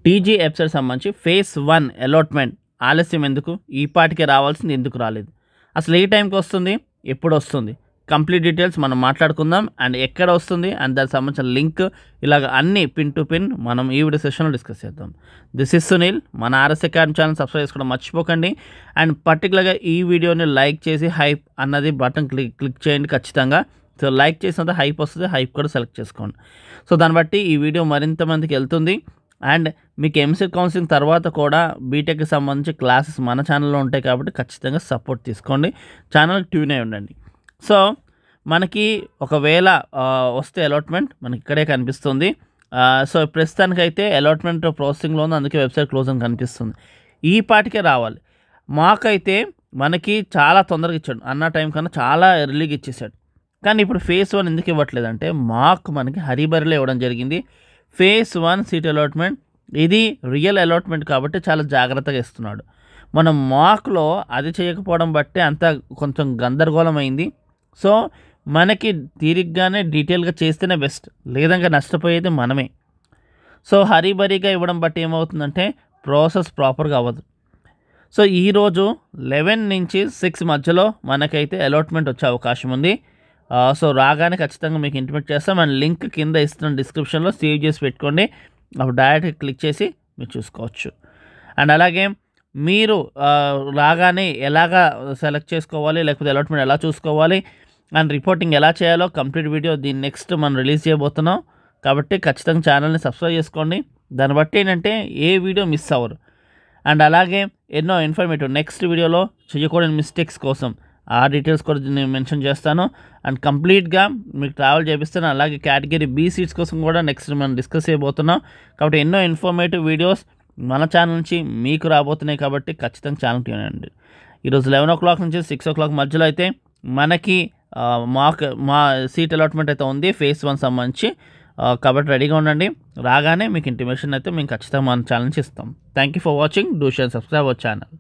TG website సంబంధించి phase 1 allotment ఆలస్యం ఎందుకు, ఈ పాటికే రావాల్సింది ఎందుకు రాలేదు, అసలు ఏ టైంకి వస్తుంది, ఎప్పుడు వస్తుంది, కంప్లీట్ డీటెయిల్స్ మనం మాట్లాడుకుందాం. అండ్ ఎక్కడ వస్తుంది అండ్ దానికి సంబంధించిన లింక్ ఇలాగ అన్ని పిన్ టు పిన్ మనం ఈ వీడియో సెషన్లో డిస్కస్ చేద్దాం. This is Sunil. మన ఆర్ఎస్ అకాడమీ ఛానల్ సబ్స్క్రైబ్ చేసుకోవడం మర్చిపోకండి. అండ్ పర్టికులర్గా ఈ వీడియోని లైక్ చేసి హైప్ అన్నది బటన్ క్లిక్ చేయండి ఖచ్చితంగా. సో లైక్ చేసినంత హైప్ వస్తుంది, హైప్ కూడా సెలెక్ట్ చేసుకోండి. సో దాన్ని బట్టి ఈ వీడియో మరింత మందికి వెళ్తుంది. అండ్ మీకు ఎంసెట్ కౌన్సిలింగ్ తర్వాత కూడా బీటెక్కి సంబంధించి క్లాసెస్ మన ఛానల్లో ఉంటాయి కాబట్టి ఖచ్చితంగా సపోర్ట్ తీసుకోండి, ఛానల్కి ట్యూన్ అయి ఉండండి. సో మనకి ఒకవేళ వస్తే అలాట్మెంట్ మనకి ఇక్కడే కనిపిస్తుంది. సో ప్రస్తుతానికైతే అలాట్మెంట్ ప్రాసెసింగ్లో ఉంది, అందుకే వెబ్సైట్ క్లోజ్ అని కనిపిస్తుంది. ఈ పాటికే రావాలి. మాకైతే మనకి చాలా తొందరగా ఇచ్చాడు, అన్న టైం కన్నా చాలా ఎర్లీగా ఇచ్చేసాడు. కానీ ఇప్పుడు ఫేజ్ 1 ఎందుకు ఇవ్వట్లేదంటే మాకు మనకి హరిబరిలో ఇవ్వడం జరిగింది. ఫేజ్ 1 సీట్ అలాట్మెంట్ ఇది రియల్ అలాట్మెంట్ కాబట్టి చాలా జాగ్రత్తగా ఇస్తున్నాడు. మనం మాక్లో అది చేయకపోవడం బట్టే అంత కొంచెం గందరగోళం అయింది. సో మనకి తీరిగ్గానే డీటెయిల్గా చేస్తేనే బెస్ట్, లేదంగా నష్టపోయేది మనమే. సో హరిబరిగా ఇవ్వడం బట్టి ఏమవుతుందంటే ప్రాసెస్ ప్రాపర్గా అవ్వదు. సో ఈరోజు 11 నుంచి 6 మధ్యలో మనకైతే అలాట్మెంట్ వచ్చే అవకాశం ఉంది. సో రాగానే ఖచ్చితంగా మీకు ఇంటిమేట్ చేస్తాం. అండ్ లింక్ కింద ఇస్తున్న డిస్క్రిప్షన్లో సేవ్ చేసి పెట్టుకోండి, అప్పుడు డైరెక్ట్గా క్లిక్ చేసి మీరు చూసుకోవచ్చు. అండ్ అలాగే మీరు రాగానే ఎలాగా సెలెక్ట్ చేసుకోవాలి, లేకపోతే అలాట్మెంట్ ఎలా చూసుకోవాలి అండ్ రిపోర్టింగ్ ఎలా చేయాలో కంప్లీట్ వీడియో దీన్ని నెక్స్ట్ మనం రిలీజ్ చేయబోతున్నాం. కాబట్టి ఖచ్చితంగా ఛానల్ని సబ్స్క్రైబ్ చేసుకోండి. దాన్ని బట్టి ఏంటంటే ఏ వీడియో మిస్ అవ్వరు. అండ్ అలాగే ఎన్నో ఇన్ఫర్మేటివ్ నెక్స్ట్ వీడియోలో చేయకూడని మిస్టేక్స్ కోసం ఆ డీటెయిల్స్ కూడా నేను మెన్షన్ చేస్తాను. అండ్ కంప్లీట్గా మీకు ట్రావెల్ చేపిస్తాను. అలాగే కేటగిరీ బి సీట్స్ కోసం కూడా నెక్స్ట్ మనం డిస్కస్ చేయబోతున్నాం. కాబట్టి ఎన్నో ఇన్ఫర్మేటివ్ వీడియోస్ మన ఛానల్ నుంచి మీకు రాబోతున్నాయి కాబట్టి ఖచ్చితంగా ఛానల్ ట్యూన్ అవ్వండి. ఈరోజు 11 o'clock నుంచి 6 o'clock మధ్యలో అయితే మనకి మా సీట్ అలాట్మెంట్ అయితే ఉంది ఫేజ్ 1 సంబంధించి. కాబట్టి రెడీగా ఉండండి. రాగానే మీకు ఇంటిమేషన్ అయితే మేము ఖచ్చితంగా మన ఛానల్ నుంచి ఇస్తాం. Thank you for watching. Do share subscribe our channel.